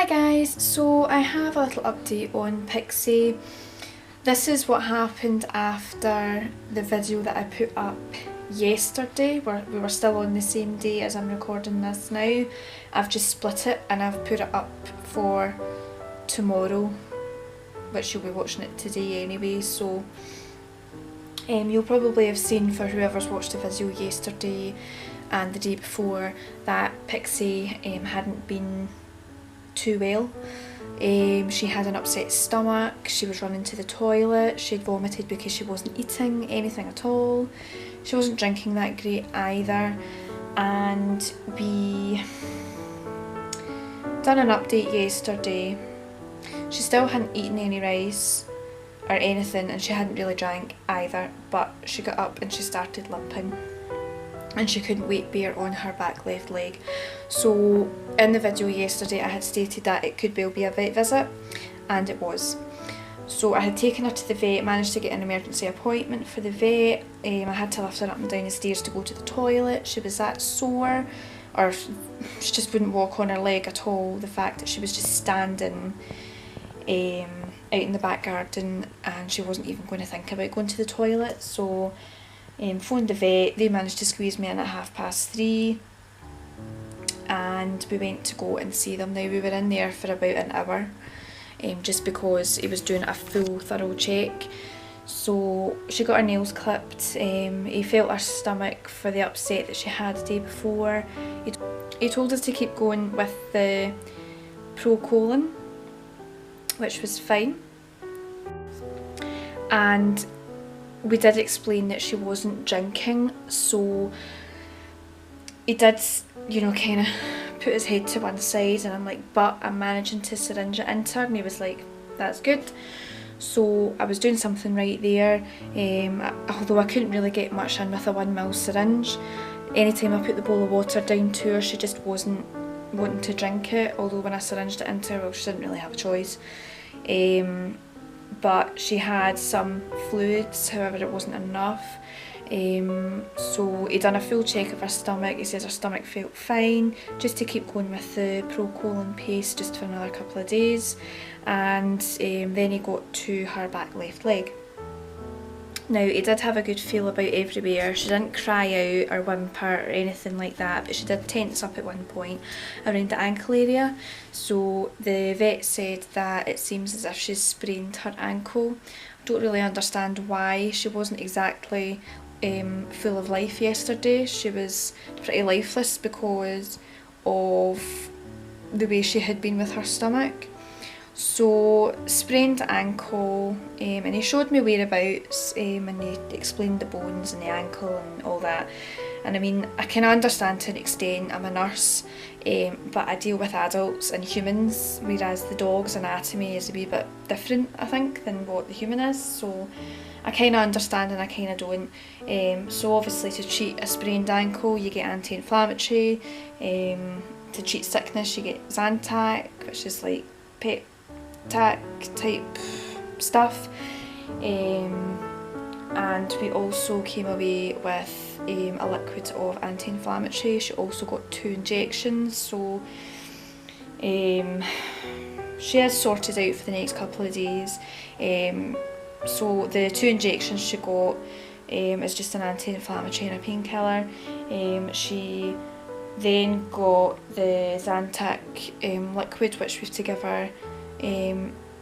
Hi guys, so I have a little update on Pixie. This is what happened after the video that I put up yesterday. We were still on the same day as I'm recording this now. I've just split it and I've put it up for tomorrow, which you'll be watching it today anyway, so you'll probably have seen, for whoever's watched the video yesterday and the day before, that Pixie hadn't been too well. She had an upset stomach, she was running to the toilet, she'd vomited because she wasn't eating anything at all, she wasn't drinking that great either, and we done an update yesterday. She still hadn't eaten any rice or anything and she hadn't really drank either, but she got up and she started limping and she couldn't weight bear on her back left leg. So in the video yesterday I had stated that it could well be a vet visit, and it was. So I had taken her to the vet, managed to get an emergency appointment for the vet. I had to lift her up and down the stairs to go to the toilet. She was that sore, or she just wouldn't walk on her leg at all. The fact that she was just standing out in the back garden and she wasn't even going to think about going to the toilet. So phoned the vet, they managed to squeeze me in at 3:30 and we went to go and see them. Now we were in there for about an hour just because he was doing a full thorough check. So she got her nails clipped, he felt her stomach for the upset that she had the day before. He told us to keep going with the Pro-Colon, which was fine, and we did explain that she wasn't drinking, so he did, you know, kind of put his head to one side, and I'm like, but I'm managing to syringe it into her, and he was like, that's good. So I was doing something right there, although I couldn't really get much in with a 1ml syringe. Anytime I put the bowl of water down to her, she just wasn't wanting to drink it, although when I syringed it into her, well, she didn't really have a choice. But she had some fluids, however it wasn't enough. So he done a full check of her stomach. He says her stomach felt fine, just to keep going with the Pro-Colon paste just for another couple of days, and then he got to her back left leg. Now he did have a good feel about everywhere. She didn't cry out or whimper or anything like that, but she did tense up at one point around the ankle area. So the vet said that it seems as if she's sprained her ankle. I don't really understand why. She wasn't exactly full of life yesterday. She was pretty lifeless because of the way she had been with her stomach. So sprained ankle, and he showed me whereabouts, and he explained the bones and the ankle and all that. And I mean, I can understand to an extent, I'm a nurse, but I deal with adults and humans, whereas the dog's anatomy is a wee bit different, I think, than what the human is. So I kind of understand and I kind of don't. So obviously to treat a sprained ankle you get anti-inflammatory, to treat sickness you get Zantac, which is like pep tac type stuff, and we also came away with a liquid of anti-inflammatory. She also got 2 injections, so she is sorted out for the next couple of days. So the 2 injections she got is just an anti-inflammatory and a painkiller. She then got the Zantac liquid, which we have to give her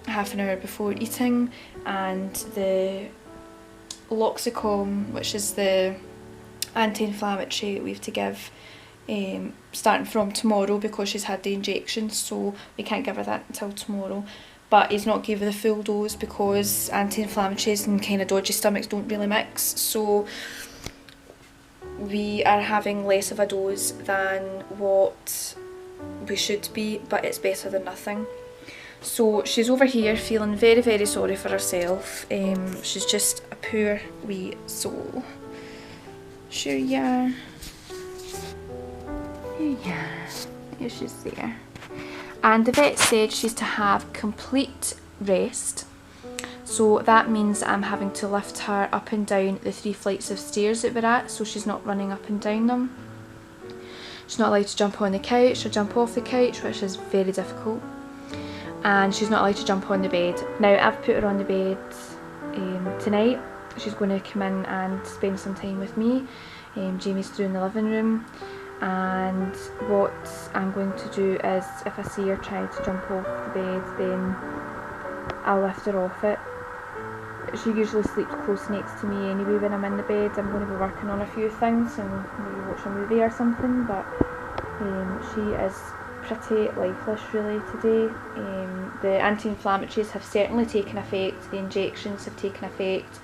half an hour before eating, and the Loxicom, which is the anti-inflammatory, we have to give starting from tomorrow because she's had the injections, so we can't give her that until tomorrow. But he's not gave her the full dose because anti-inflammatories and kind of dodgy stomachs don't really mix, so we are having less of a dose than what we should be, but it's better than nothing. So she's over here feeling very, very sorry for herself. She's just a poor wee soul. Sure you are. Yeah, she's there. And the vet said she's to have complete rest. So that means I'm having to lift her up and down the 3 flights of stairs that we're at, so she's not running up and down them. She's not allowed to jump on the couch or jump off the couch, which is very difficult. and she's not allowed to jump on the bed. Now I've put her on the bed tonight. She's going to come in and spend some time with me. Jamie's through in the living room, and what I'm going to do is, if I see her try to jump off the bed, then I'll lift her off it. She usually sleeps close next to me anyway when I'm in the bed. I'm going to be working on a few things and maybe watch a movie or something, but she is pretty lifeless really today. The anti-inflammatories have certainly taken effect, the injections have taken effect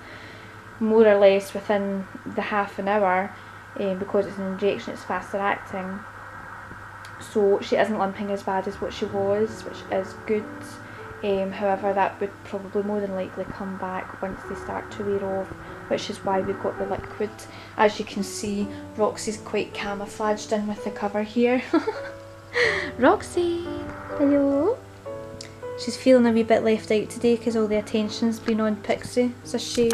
more or less within the half an hour, because it's an injection, it's faster acting, so she isn't limping as bad as what she was, which is good. However, that would probably more than likely come back once they start to wear off, which is why we've got the liquid. As you can see, Roxy's quite camouflaged in with the cover here. Roxy! Hello! She's feeling a wee bit left out today because all the attention's been on Pixie. It's a shame.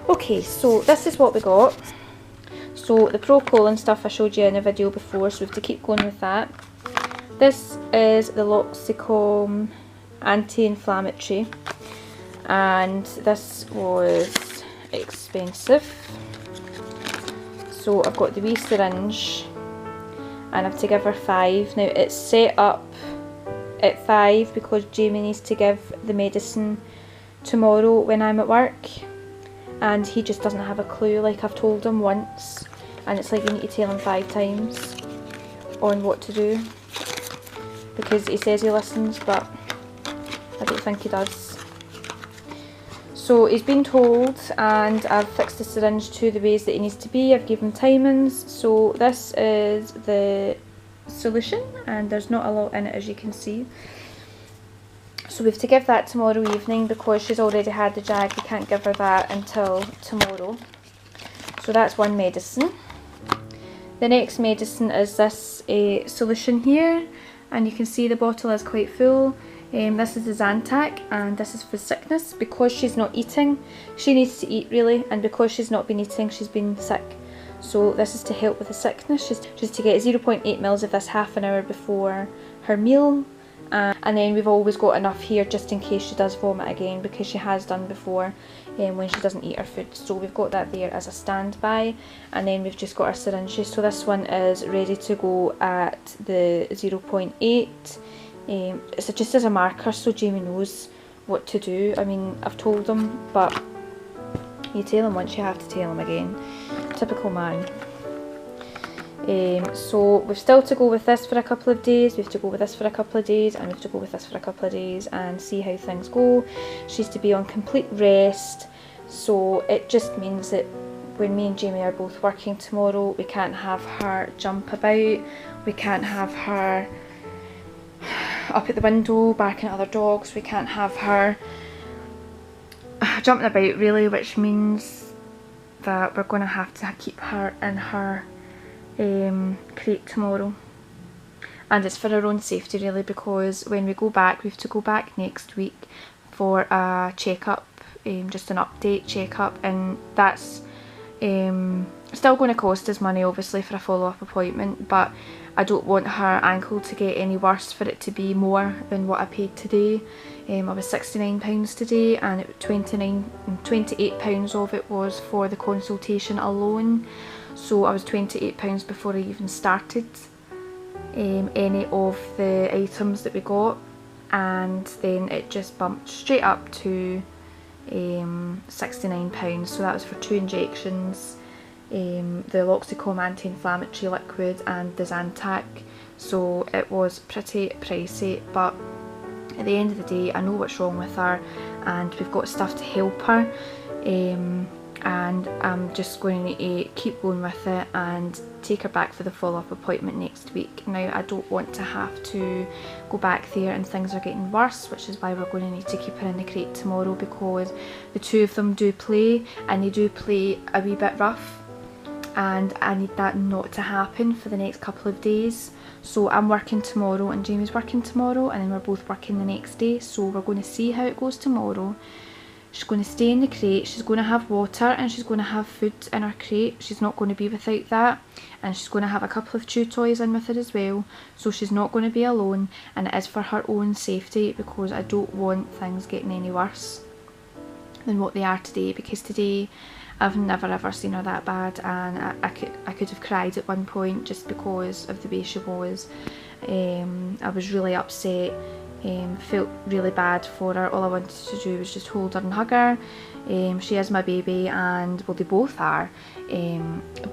Okay, so this is what we got. So the Pro-Colon stuff I showed you in a video before, so we have to keep going with that. This is the Loxicom anti-inflammatory, and this was expensive. So I've got the wee syringe, and I have to give her 5. Now it's set up at 5 because Jamie needs to give the medicine tomorrow when I'm at work, and he just doesn't have a clue. Like, I've told him once, and it's like you need to tell him 5 times on what to do, because he says he listens, but I don't think he does. So he's been told, and I've fixed the syringe to the ways that he needs to be. I've given timings. So this is the solution, and there's not a lot in it, as you can see. So we have to give that tomorrow evening because she's already had the jag. We can't give her that until tomorrow. So that's one medicine. The next medicine is this solution here, and you can see the bottle is quite full. This is the Zantac, and this is for sickness. Because she's not eating, she needs to eat really, and because she's not been eating, she's been sick. So this is to help with the sickness. She's to get 0.8 mils of this half an hour before her meal. And then we've always got enough here just in case she does vomit again, because she has done before when she doesn't eat her food. So we've got that there as a standby, and then we've just got our syringes. So this one is ready to go at the 0.8. It's just as a marker so Jamie knows what to do. I mean, I've told him, but you tell him once, you have to tell him again. Typical man. So we've still to go with this for a couple of days, we have to go with this for a couple of days, and we have to go with this for a couple of days and see how things go. She's to be on complete rest, so it just means that when me and Jamie are both working tomorrow, we can't have her jump about, we can't have her up at the window barking at other dogs, we can't have her jumping about really, which means that we're going to have to keep her in her crate tomorrow. And it's for our own safety really, because when we go back, we have to go back next week for a check-up, just an update check-up, and that's still going to cost us money obviously for a follow-up appointment, but I don't want her ankle to get any worse for it to be more than what I paid today. I was £69 today, and £28 of it was for the consultation alone. So I was £28 before I even started any of the items that we got, and then it just bumped straight up to £69. So that was for 2 injections, the Loxicom anti-inflammatory liquid and the Zantac. So it was pretty pricey, but at the end of the day I know what's wrong with her, and we've got stuff to help her. And I'm just going to keep going with it and take her back for the follow-up appointment next week. Now I don't want to have to go back there and things are getting worse, which is why we're going to need to keep her in the crate tomorrow, because the two of them do play, and they do play a wee bit rough, and I need that not to happen for the next couple of days. So I'm working tomorrow and Jamie's working tomorrow, and then we're both working the next day, so we're going to see how it goes tomorrow. She's going to stay in the crate, she's going to have water and she's going to have food in her crate. She's not going to be without that, and she's going to have a couple of chew toys in with her as well, so she's not going to be alone, and it is for her own safety, because I don't want things getting any worse than what they are today, because today I've never ever seen her that bad, and I could have cried at one point just because of the way she was. I was really upset. Felt really bad for her. All I wanted to do was just hold her and hug her. She is my baby, and well, they both are,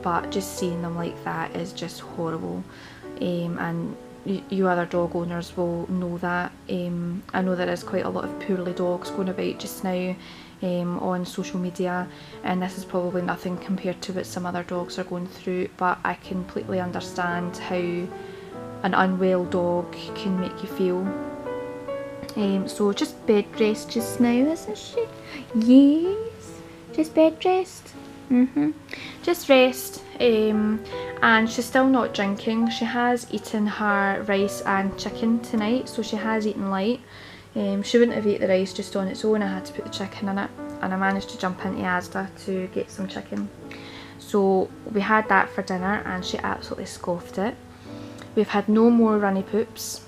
but just seeing them like that is just horrible. And you other dog owners will know that. I know there is quite a lot of poorly dogs going about just now on social media, and this is probably nothing compared to what some other dogs are going through, but I completely understand how an unwell dog can make you feel. So just bed rest just now, isn't she? Yes, just bed rest. Just rest. And she's still not drinking. She has eaten her rice and chicken tonight, so she has eaten light. She wouldn't have ate the rice just on its own. I had to put the chicken in it, and I managed to jump into Asda to get some chicken. So we had that for dinner, and she absolutely scoffed it. We've had no more runny poops.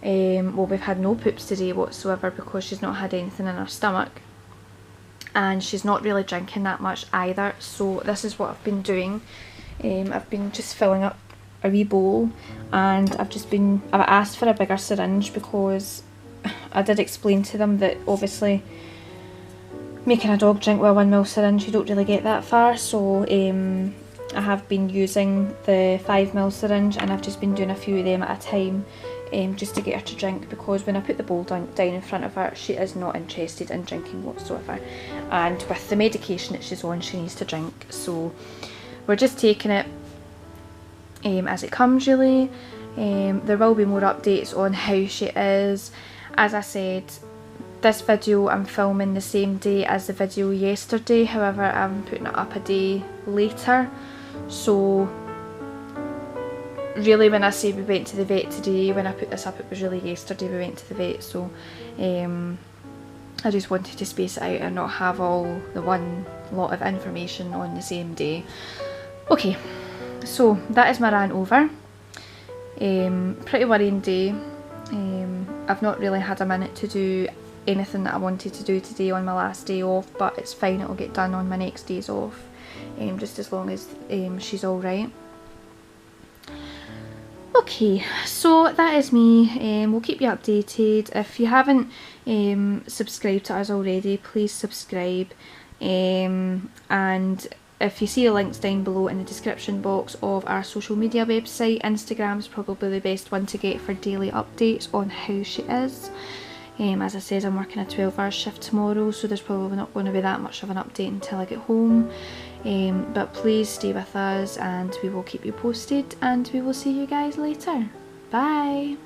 Well, we've had no poops today whatsoever, because she's not had anything in her stomach, and she's not really drinking that much either. So this is what I've been doing. I've been just filling up a wee bowl, and I've asked for a bigger syringe, because I did explain to them that obviously making a dog drink with a 1 ml syringe, you don't really get that far. So I have been using the 5 ml syringe, and I've just been doing a few of them at a time, just to get her to drink, because when I put the bowl down in front of her, she is not interested in drinking whatsoever, and with the medication that she's on, she needs to drink. So we're just taking it as it comes, really. There will be more updates on how she is. As I said, this video I'm filming the same day as the video yesterday, however I'm putting it up a day later. So really, when I say we went to the vet today, when I put this up, it was really yesterday we went to the vet. So I just wanted to space it out and not have all the one lot of information on the same day. Okay, so that is my rant over. Pretty worrying day. I've not really had a minute to do anything that I wanted to do today on my last day off, but it's fine, it'll get done on my next days off, just as long as she's alright. Okay, so that is me. We'll keep you updated. If you haven't subscribed to us already, please subscribe, and if you see the links down below in the description box of our social media website, Instagram is probably the best one to get for daily updates on how she is. As I said, I'm working a 12-hour shift tomorrow, so there's probably not going to be that much of an update until I get home. But please stay with us, and we will keep you posted, and we will see you guys later. Bye!